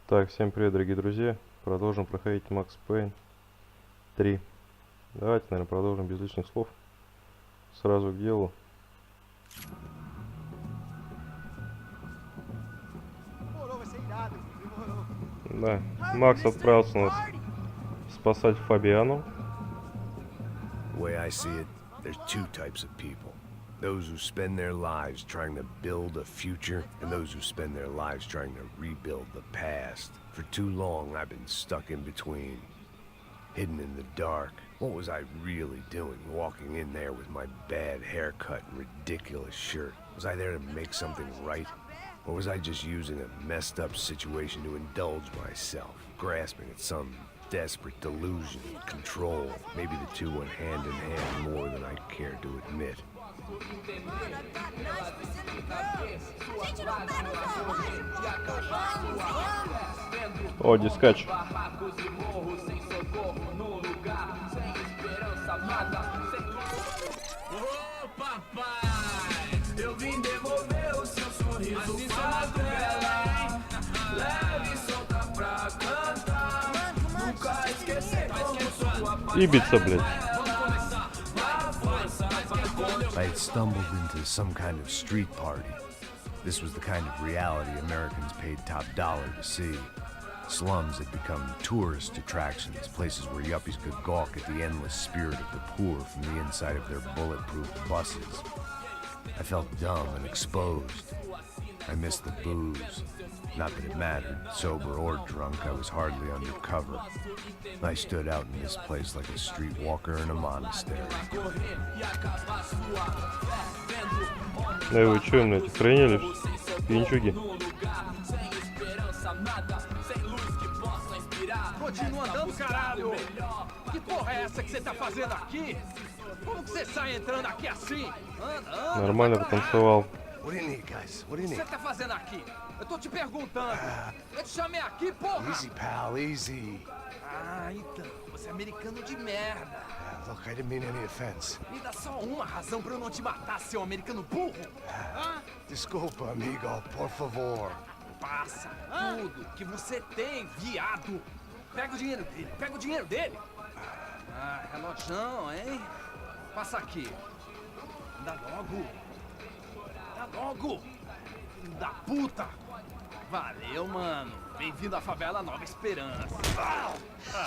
Так, всем привет, дорогие друзья. Продолжим проходить Макс Payne 3. Давайте, наверное, продолжим без лишних слов. Сразу к делу. Да, Макс отправился у нас спасать Фабиану. The way I see it, there's two types of people. Those who spend their lives trying to build a future, and those who spend their lives trying to rebuild the past. For too long, I've been stuck in between. Hidden in the dark. What was I really doing, walking in there with my bad haircut and ridiculous shirt? Was I there to make something right? Or was I just using a messed up situation to indulge myself, grasping at some desperate delusion of control? Maybe the two went hand in hand more than I care to admit. О, дискач. Ибица, блядь. I had stumbled into some kind of street party. This was the kind of reality Americans paid top dollar to see. Slums had become tourist attractions, places where yuppies could gawk at the endless spirit of the poor from the inside of their bulletproof buses. I felt dumb and exposed. I missed the booze. Not that it mattered, sober or drunk, I was hardly undercover. I stood out in this place like a streetwalker in a monastery. Да вы чё, блядь, охренели? Пинчуги. Continua andando, caralho! Que porra é essa que você tá fazendo aqui? Como que você sai entrando aqui assim? Anda, Нормально потанцевал. What do you need, guys? What do you O que need? você tá fazendo aqui? Eu tô te perguntando. Eu te chamei aqui, porra! Easy, pal, easy. Ah, então. Você é americano de merda. Look, I didn't mean any offense. Me dá só uma razão pra eu não te matar, seu americano burro. Desculpa, amigo, por favor. Passa tudo que você tem, viado. Pega o dinheiro dele, pega o dinheiro dele. Ah, relojão, hein? Passa aqui. Dá logo. Dá logo. Filho da puta. Valeu, mano. Bem-vindo à favela Nova Esperança.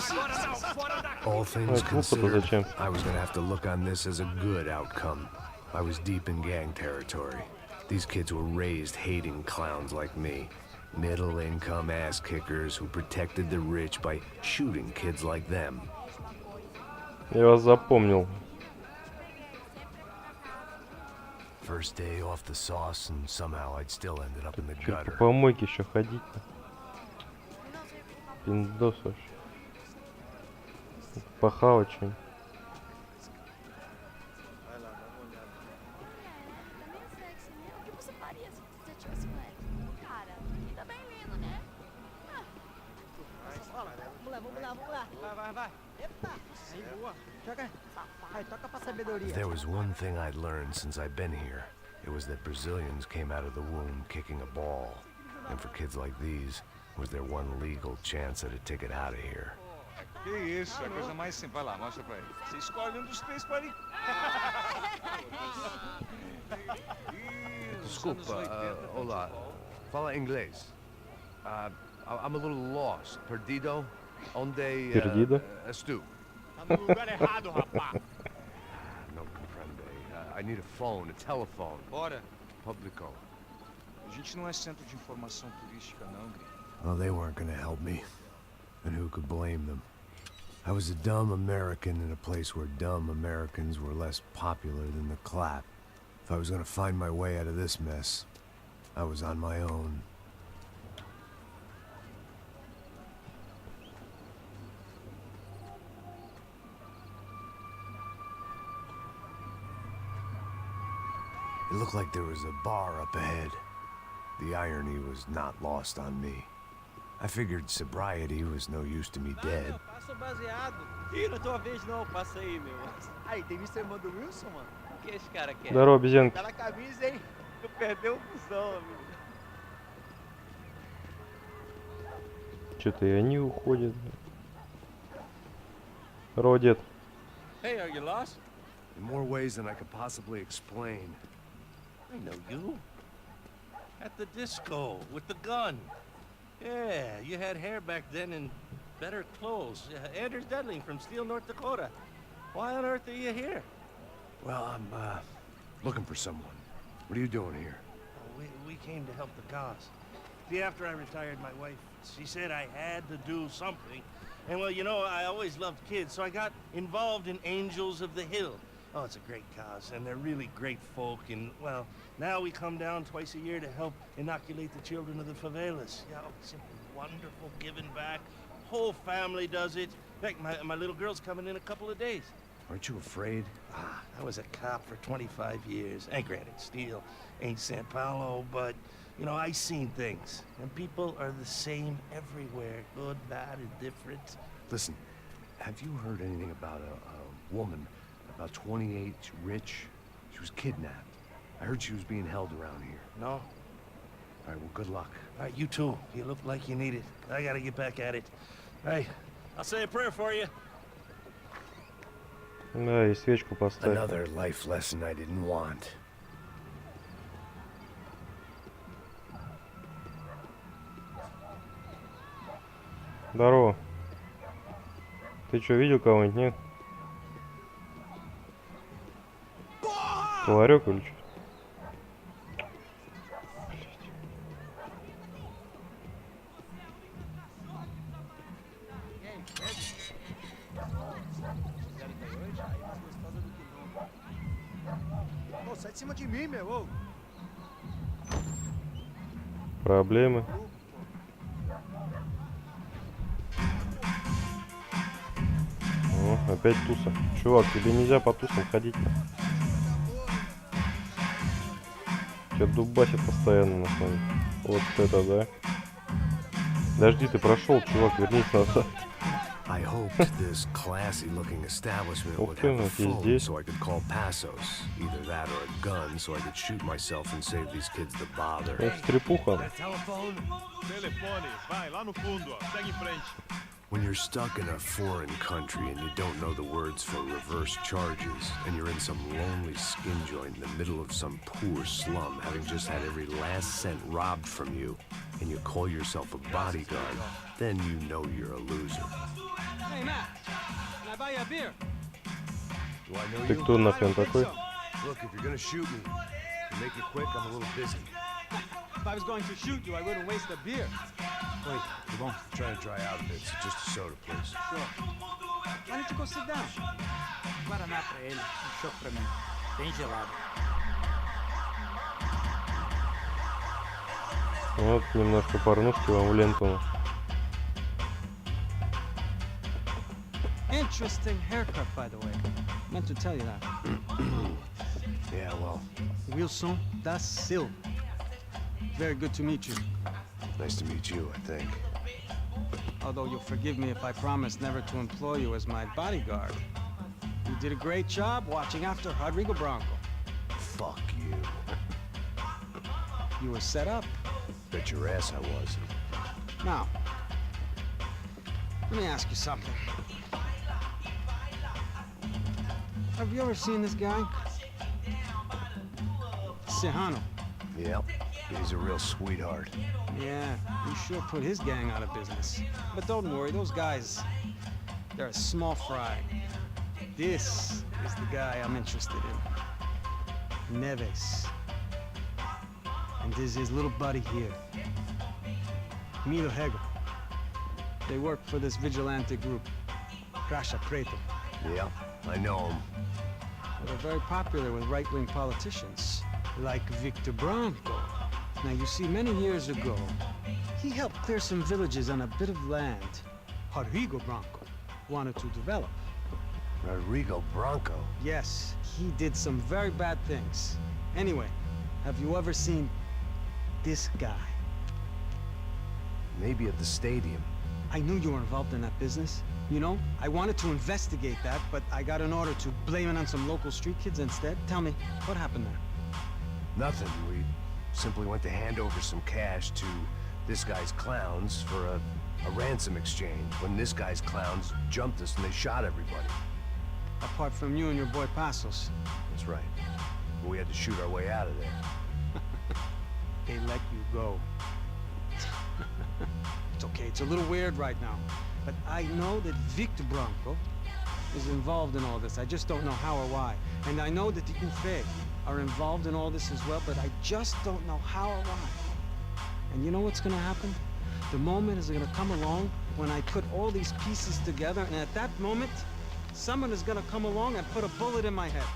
Agora não, fora daqui. All things considered, зачем? I was gonna have to look on this as a good outcome. I was deep in gang territory. These kids were raised hating clowns like me. Middle-income ass-kickers who protected the rich by shooting kids like them. Я вас запомнил. First day off the sauce, and somehow I'd still ended up in the Чё, по gutter. помойке еще ходить-то? Пиндос вообще. Похавать что-нибудь. If there was one thing I'd learned since I've been here, it was that Brazilians came out of the womb kicking a ball. And for kids like these, was their one legal chance at a ticket out of here. Que isso, a coisa mais simples. Vai lá, mostra pra ele. Você escolhe um dos três para ir. Desculpa, olá. Fala inglês. I'm a little lost. Perdido? Onde Perdido? estou? Tá no lugar errado, rapaz. No comprende. I need a phone, a telephone. Bora. Publico. A gente não é centro de informação turística, não, gringo. Well, they weren't gonna help me. And who could blame them? I was a dumb American in a place where dumb Americans were less popular than the clap. If I was gonna find my way out of this mess, I was on my own. It looked like there was a bar up ahead. The irony was not lost on me. I figured sobriety was no use to me dead. Passa o baseado. Ih, não é tua vez não, passa aí, meu. Aí, tem visto a irmã do Wilson, mano? O que esse cara quer? Здорово, обезьянки. Tá na camisa, hein? Tu perdeu o busão, amigo. Что-то и они уходят. Родит. Hey, are you lost? In more ways than I could possibly explain. I know you. At the disco, with the gun. Yeah, you had hair back then and better clothes. Anders Dudling from Steele, North Dakota. Why on earth are you here? Well, I'm looking for someone. What are you doing here? Oh, we came to help the cause. See, after I retired, my wife, she said I had to do something. And well, you know, I always loved kids, so I got involved in Angels of the Hill. Oh, it's a great cause, and they're really great folk, and, well, now we come down twice a year to help inoculate the children of the favelas. Yeah, oh, simply wonderful, giving back. Whole family does it. In fact, my little girl's coming in a couple of days. Aren't you afraid? I was a cop for 25 years. And granted, Steele ain't San Paulo, but, you know, I seen things. And people are the same everywhere. Good, bad, indifferent. Listen, have you heard anything about a woman, about 28, rich? She was kidnapped. I heard she was being held around here. No? All right, well, good luck. All right, you too. You look like you need it. I gotta get back at it. Hey, I'll say a prayer for you. Да, и свечку поставь. Another life lesson I didn't want. Здорово. Ты что, видел кого-нибудь, нет? Ларек или что? Sai de cima de mim, meu. Проблемы. О, опять туса. Чувак, тебе нельзя по тусам ходить. Тебя дубасит постоянно на самом деле. Вот это да. Подожди, ты прошел, чувак, вернись назад. I hoped this classy-looking establishment would Okay, have a he's phone dead. so I could call Passos. Either that or a gun so I could shoot myself and save these kids the bother. Стрипуха. Telephone? Telefone, vai lá no fundo, ó. Segue em frente. When you're stuck in a foreign country and you don't know the words for reverse charges, and you're in some lonely skin joint in the middle of some poor slum, having just had every last cent robbed from you, and you call yourself a bodyguard, then you know you're a loser. Hey, Matt, can I buy you a beer? Do I know Ты you? кто нахрен такой? Look, if you're gonna shoot me, to make it quick, I'm a little busy. If I was going to shoot you, I wouldn't waste a beer. Wait, come on. I'm trying to dry out a bit, so just a soda, please. Sure. Why don't you go sit down? Guaraná pra ele, chopp pra mim. Bem gelado. Вот, немножко порнушки вам в ленту. Interesting haircut, by the way. Meant to tell you that. Yeah, well, Wilson da Silva. Very good to meet you. nice to meet you, I think. Although you'll forgive me if I promise never to employ you as my bodyguard. You did a great job watching after Rodrigo Branco. Fuck you. You were set up. Bet your ass I was. Now, let me ask you something. Have you ever seen this guy? Sejano. Yep, he's a real sweetheart. Yeah, you sure put his gang out of business. But don't worry, those guys, they're a small fry. This is the guy I'm interested in. Neves. And this is his little buddy here. Milo Hegel. They work for this vigilante group, Kraša Prето. Yeah, I know him. They're very popular with right-wing politicians, like Victor Branco. Now, you see, many years ago, he helped clear some villages on a bit of land Rodrigo Branco wanted to develop. Rodrigo Branco? Yes, he did some very bad things. Anyway, have you ever seen this guy? Maybe at the stadium. I knew you were involved in that business. You know, I wanted to investigate that, but I got an order to blame it on some local street kids instead. Tell me, what happened there? Nothing. We simply went to hand over some cash to this guy's clowns for a ransom exchange when this guy's clowns jumped us and they shot everybody. Apart from you and your boy Passos. That's right. We had to shoot our way out of there. They let you go. It's okay, it's a little weird right now. But I know that Victor Branco is involved in all this. I just don't know how or why. And I know that the Ufe are involved in all this as well, but I just don't know how or why. And you know what's gonna happen? The moment is gonna come along when I put all these pieces together, and at that moment, someone is gonna come along and put a bullet in my head.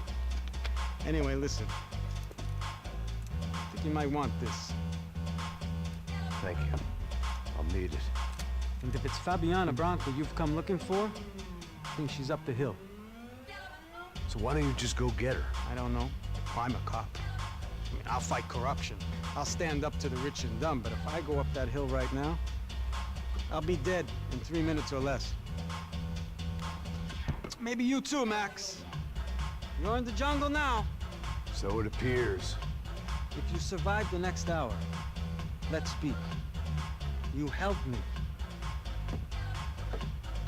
Anyway, listen. I think you might want this. Thank you. I'll need it. And if it's Fabiana Branco you've come looking for, I think she's up the hill. So why don't you just go get her? I don't know. I'm a cop. I mean, I'll fight corruption. I'll stand up to the rich and dumb, but if I go up that hill right now, I'll be dead in 3 minutes or less. Maybe you too, Max. You're in the jungle now. So it appears. If you survive the next hour, let's speak. You helped me.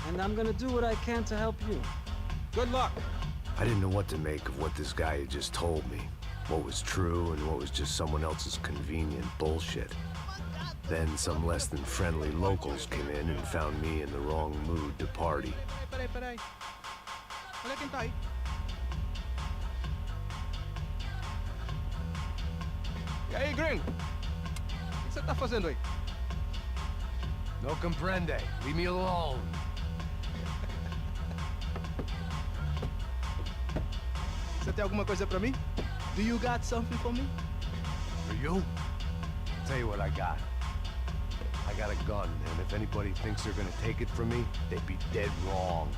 And I'm gonna do what I can to help you. Good luck. I didn't know what to make of what this guy had just told me. What was true and what was just someone else's convenient bullshit. Then some less than friendly locals came in and found me in the wrong mood to party. Peraí. Olha quem tá aí. E aí, gringo? O que você tá fazendo aí? No comprende. Leave me alone. Você tem alguma coisa pra mim? Do you got something for me? For you? Tell you what I got. I got a gun, and if anybody thinks they're gonna take it from me, they'd be dead wrong.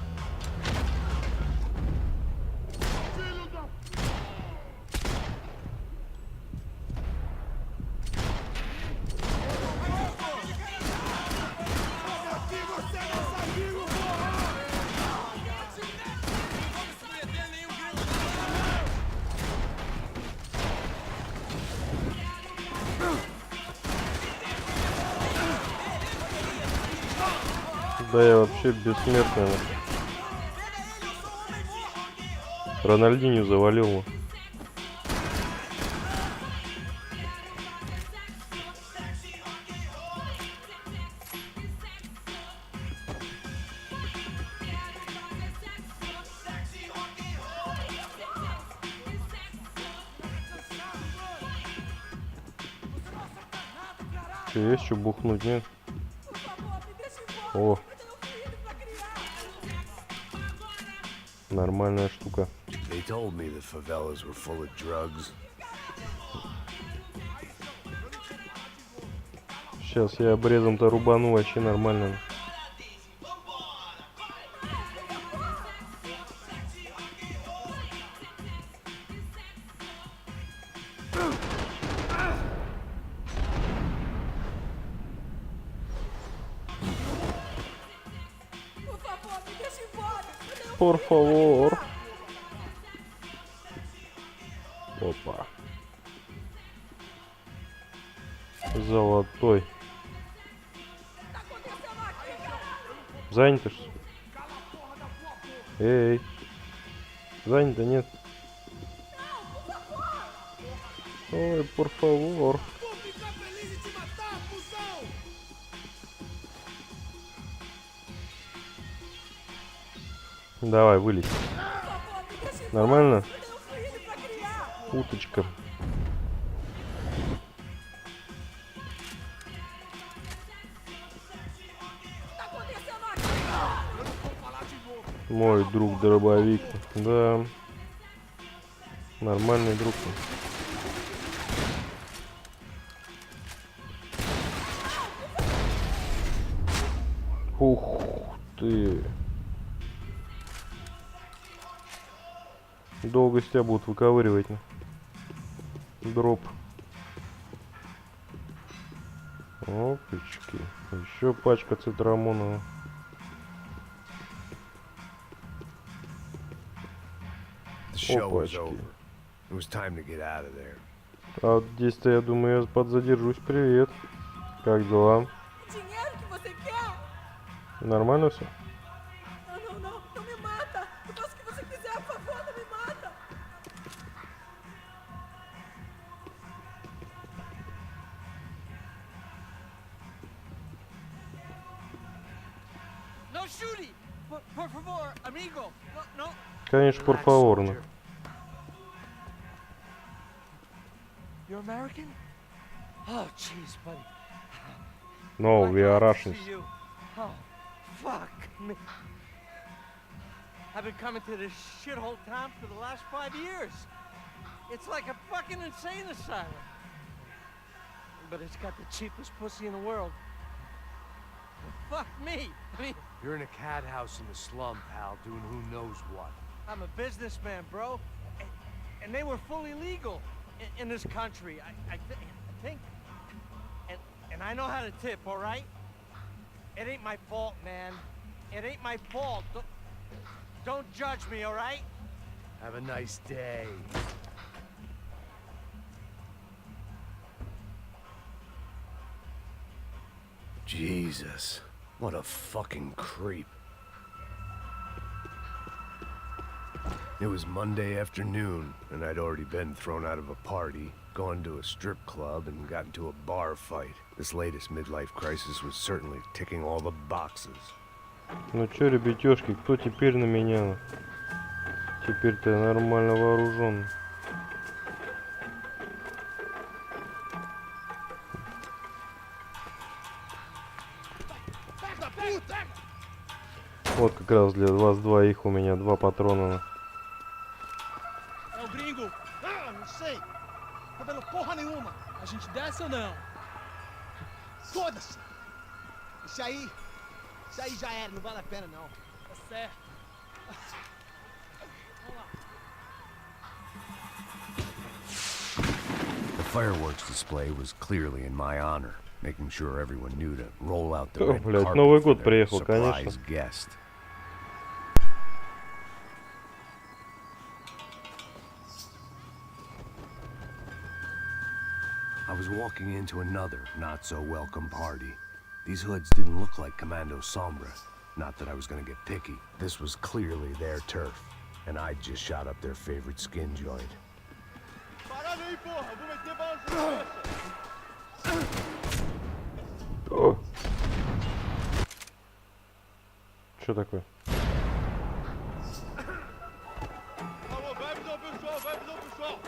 Да я вообще бессмертный. Рональдинho завалил. Что, есть что бухнуть, нет? О! Нормальная штука. They told me the favelas were full of drugs. Сейчас я обрезом-то рубану, вообще нормально. Por favor. Опа. Золотой. Занято что? Эй. Занято нет? Ой, por favor. Давай, вылезь. Нормально? Уточка. Мой друг дробовик. Да. Нормальный друг. Ух ты. Долго с тебя будут выковыривать. Дроп. Опачки. Еще пачка цитрамонова. Опачки. It was time to get out of there. А вот здесь-то, я думаю, я подзадержусь. Привет. Как дела? Dinheiro que você quer? Нормально все? Não, não, não. Não me mata. Eu faço o que você quiser. Por favor, não me mata. No shooting! Por favor, amigo! No, no! Конечно, por favor. Ну. You're American? Oh, jeez, buddy. No, My we are God, to Russians. see you. Oh, fuck me. I've been coming to this shithole town for the last 5 years. It's like a fucking insane asylum. But it's got the cheapest pussy in the world. Fuck me. I mean, You're in a cat house in the slum, pal, doing who knows what. I'm a businessman, bro. And they were fully legal in this country. I think. And I know how to tip, all right? It ain't my fault, man. It ain't my fault. Don't judge me, all right? Have a nice day. Jesus, what a fucking creep. It was Monday afternoon, and I'd already been thrown out of a party, gone to a strip club, and got into a bar fight. This latest midlife crisis was certainly ticking all the boxes. Ну чё, ребятёшки, кто теперь на меня? Теперь-то я нормально вооружен. Вот как раз для вас двоих у меня 2 патрона. É o gringo. Ah, não sei. Tô vendo porra nenhuma. A gente desce ou não? Foda-se! Isso aí já era, não vale a pena não. Tá certo. The fireworks display was clearly in my honor, making sure everyone knew to roll out the red блядь, carpet Новый for год their приехал, surprise конечно. guest. I was walking into another not-so-welcome party. These hoods didn't look like Commando Sombra. Not that I was gonna get picky. This was clearly their turf, and I'd just shot up their favorite skin joint. Parada aí, porra! Eu vou meter bala na cabeça! О! Что такое? Alô, vai avisar o pessoal, vai avisar o pessoal!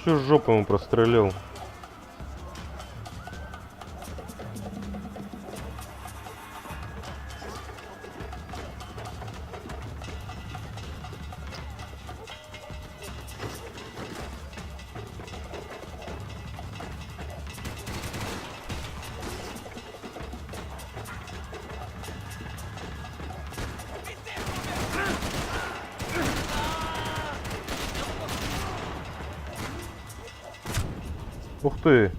Всю жопу ему прострелил. Ух ты!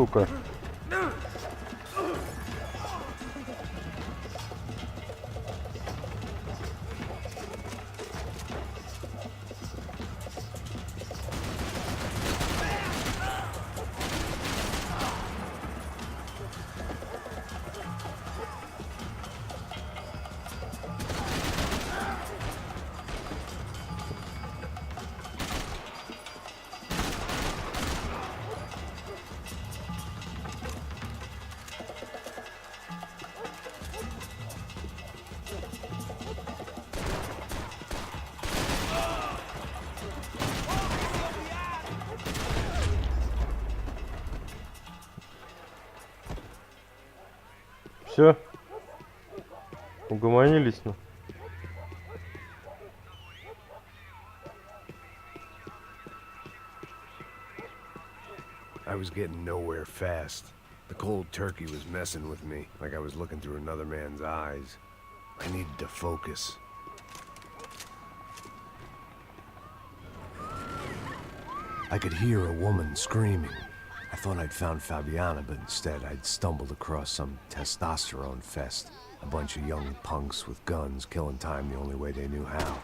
сука. Все, угомонились, ну. I was getting nowhere fast. The cold turkey was messing with me, like I was looking through another man's eyes. I needed to focus. I could hear a woman screaming. I thought I'd found Fabiana, but instead I'd stumbled across some testosterone fest. A bunch of young punks with guns killing time the only way they knew how.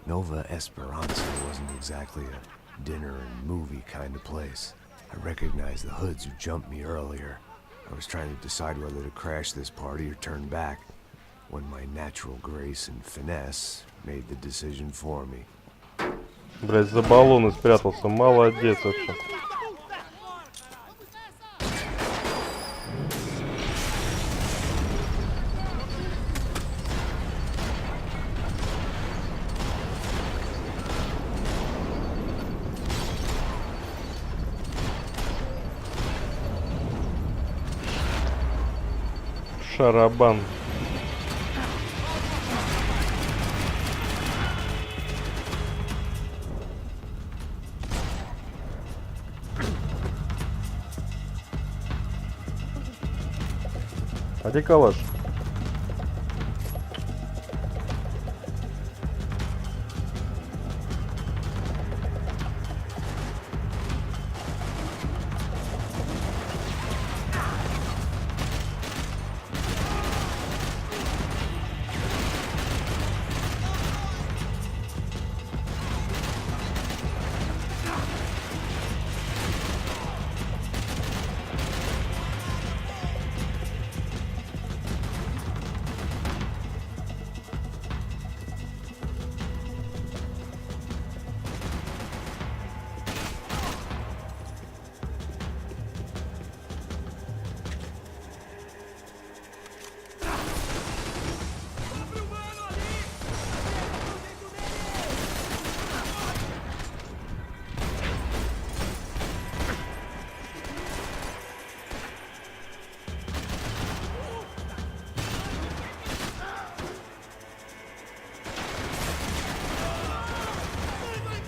Nova Esperanza wasn't exactly a dinner and movie kind of place. I recognized the hoods who jumped me earlier. I was trying to decide whether to crash this party or turn back, when my natural grace and finesse made the decision for me. Блять, за баллоны спрятался. Молодец вообще. Шарабан. А где калаш?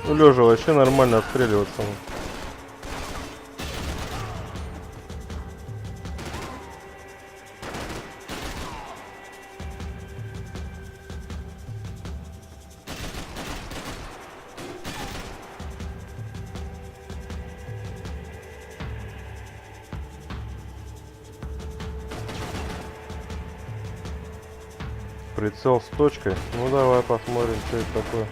Ну, лежа вообще нормально отстреливаться. Прицел с точкой. Ну давай посмотрим, что это такое.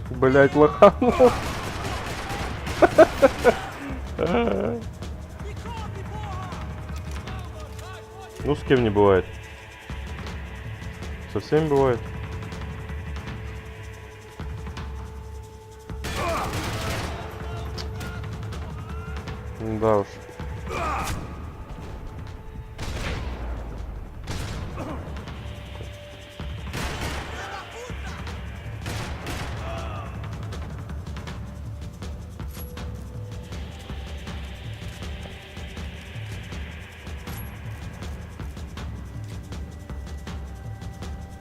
Блять, лоханул. Ну, с кем не бывает. Со всеми бывает. Да уж.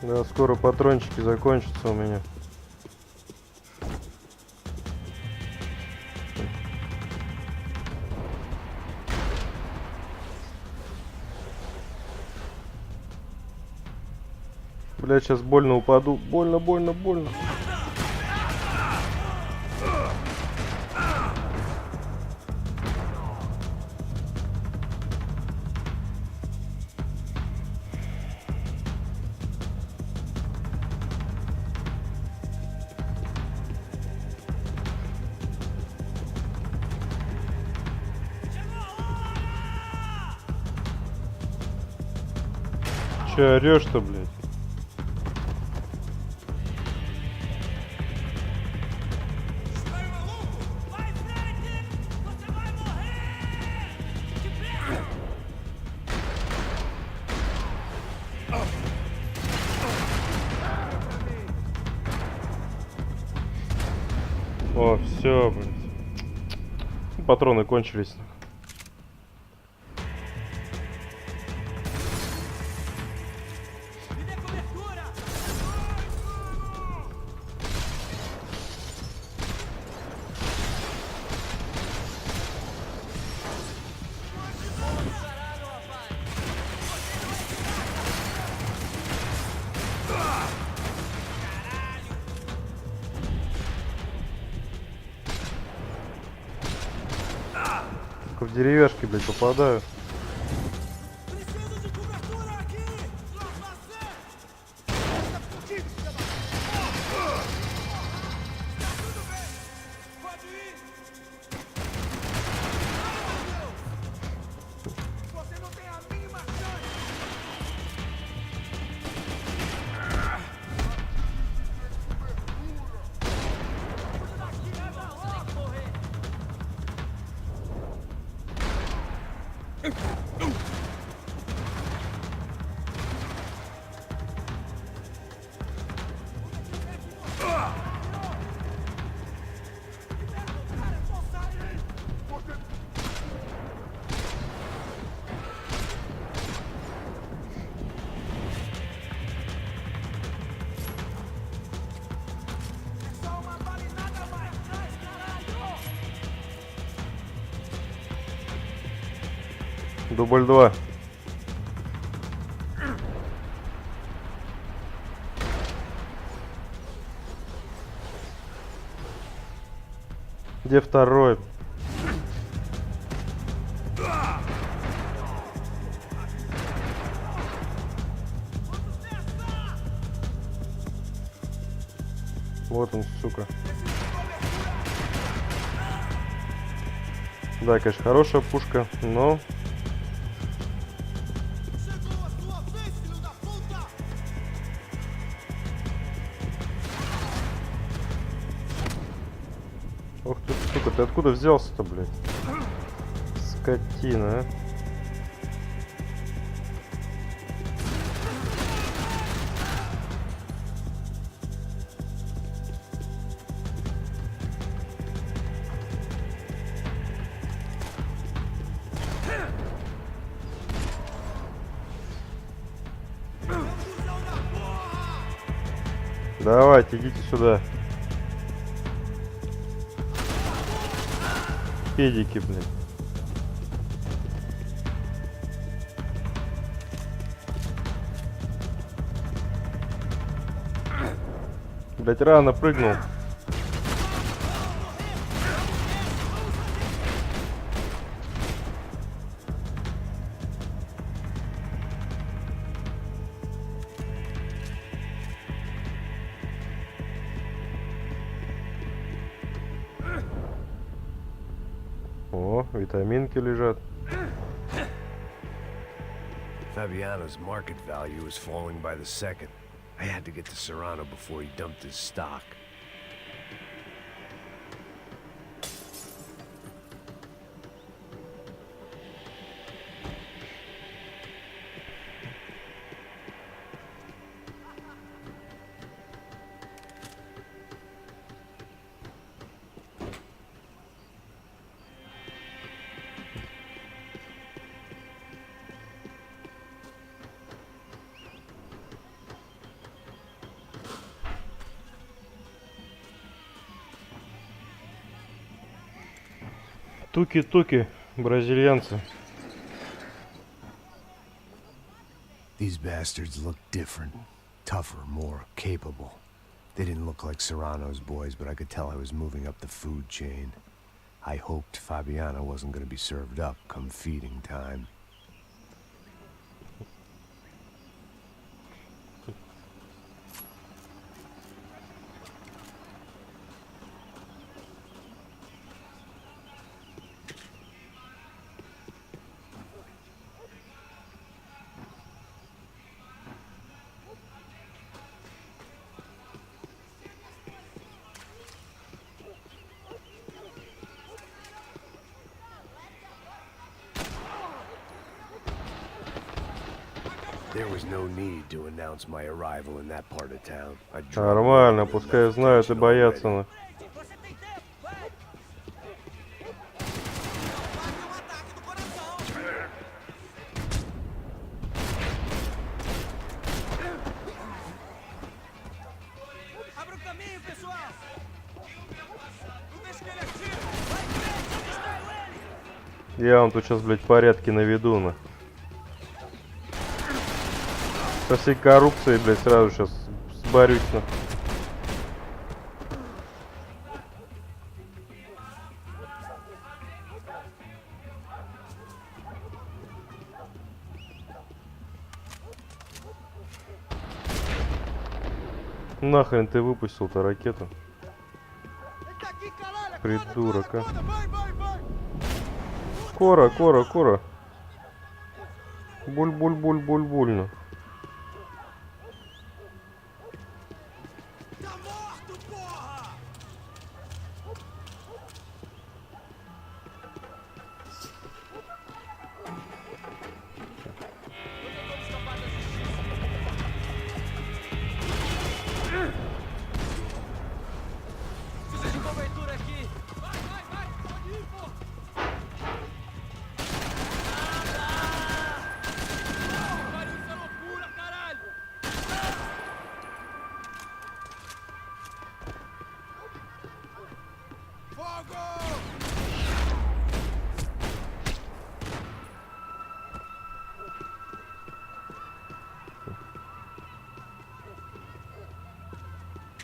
Да, скоро патрончики закончатся у меня. Блядь, сейчас больно упаду. Больно, больно, больно. Че орешь-то, блядь? О, все, блядь. Патроны кончились. В деревяшки, блядь, попадаю. Дубль 2. Где второй? Вот он, сука. Да, конечно, хорошая пушка, но... Ох ты, сука, ты откуда взялся-то, блядь? Скотина, а? Давайте, идите сюда. Педики, блядь. Блядь, рано прыгнул. О, витаминки лежат. Fabiano's market value is falling by the second. I had to get to Serrano before he dumped his stock. Туки-туки, бразильянцы. These bastards look different. Tougher, more capable. They didn't look like Serrano's boys, but I could tell I was moving up the food chain. I hoped Fabiaну wasn't going to be served up come feeding time. There was no need to announce my arrival in that part of town. Нормально, пускай знают и боятся. На. Я вам тут сейчас, блядь, порядки наведу, на. Со всей коррупцией, блядь, сразу сейчас сборюсь, на. Нахрен ты выпустил-то ракету? Придурок, а. Кора, кора, кора. Буль-буль-буль-буль-буль.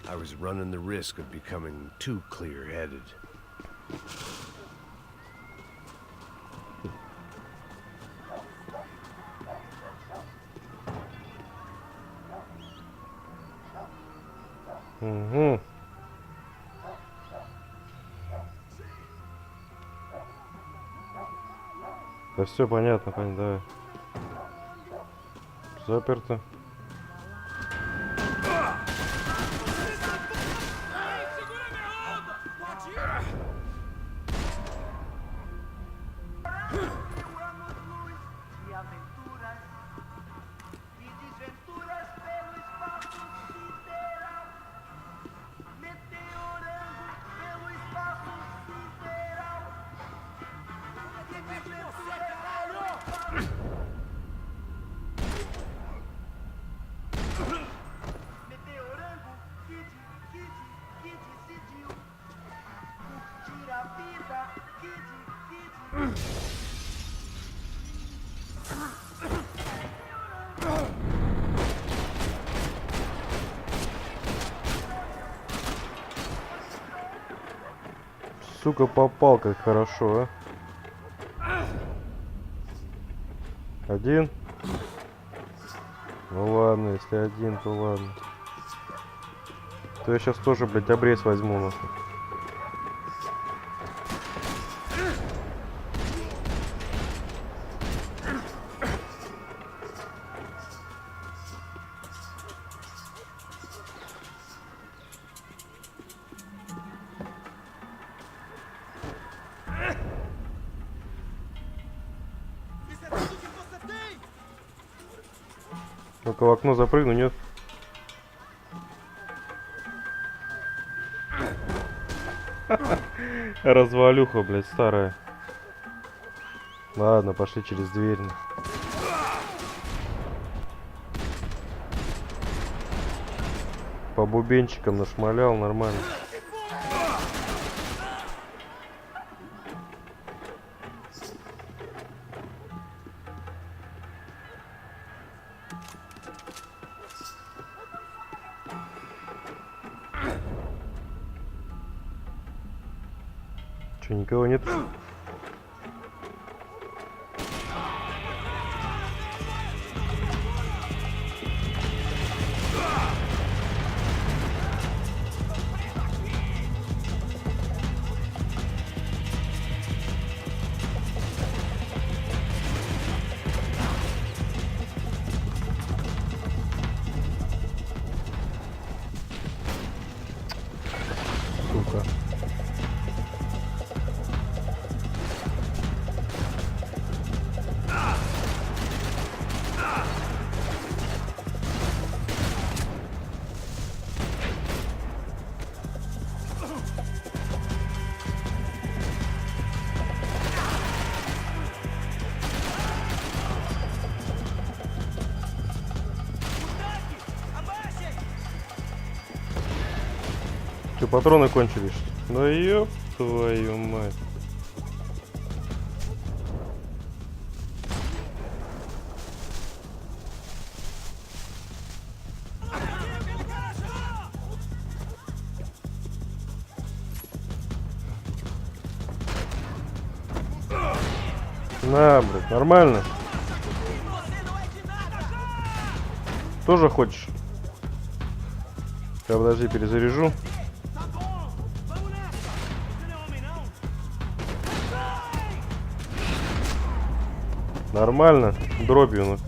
I was running the risk of becoming too clear-headed. Угу. Да все понятно, да. Заперто. Сука, попал как хорошо, а. Один? Ну ладно, если один, то ладно. То я сейчас тоже, блядь, обрез возьму, нахуй. Только в окно запрыгну, нет? Развалюха, блядь, старая. Ладно, пошли через дверь. По бубенчикам нашмалял, нормально. Че, никого нет? Сука. Че, патроны кончились? Да ёб твою мать. На, блядь, нормально. Тоже хочешь? Сейчас, подожди, перезаряжу. Нормально, дробью, ну.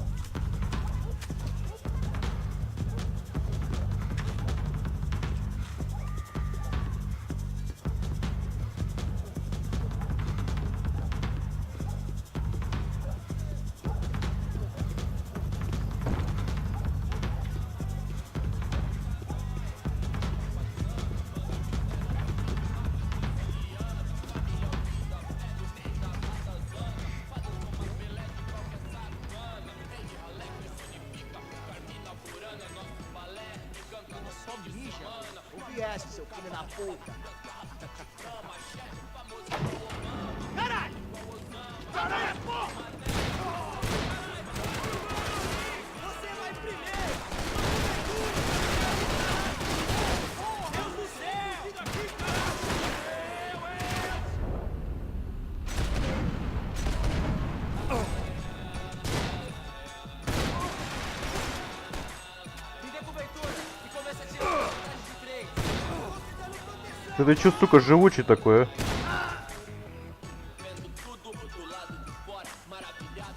Viesse, seu filho da puta. Caralho! Caralho, porra! Você vai primeiro! Deus do céu! Fica aqui, Liga com o Victor e começa a tirar de 3. Да ты чё, сука, живучий такой, а?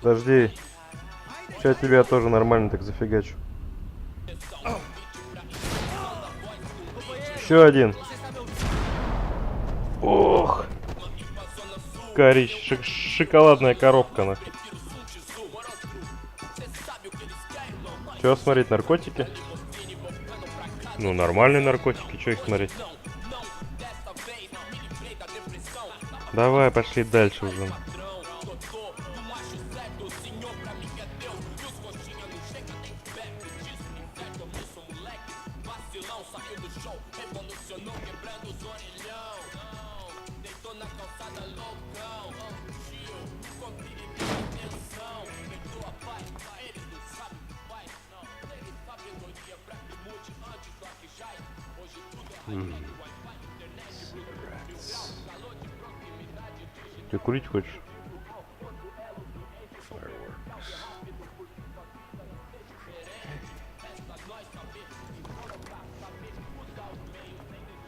Подожди. Сейчас тебя тоже нормально так зафигачу. Еще один. Ох. Шоколадная коробка, нахуй. Че смотреть, наркотики? Ну, нормальные наркотики, что их смотреть? Давай, пошли дальше уже. Ты курить хочешь?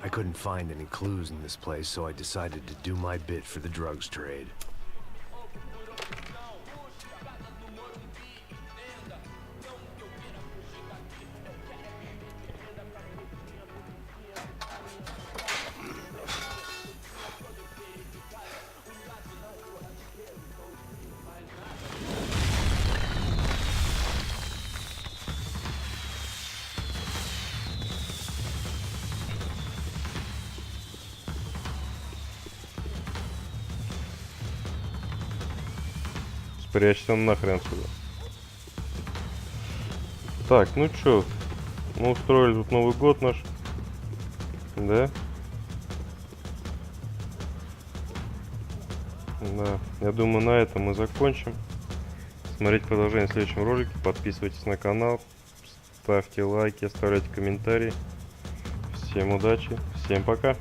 I couldn't find any clues in this place, so I decided to do my bit for the drugs trade. Спрячься нахрен сюда. Так, ну чё, мы устроили тут Новый год наш, да? Да, я думаю, на этом мы закончим. Смотрите продолжение в следующем ролике, подписывайтесь на канал, ставьте лайки, оставляйте комментарии. Всем удачи, всем пока!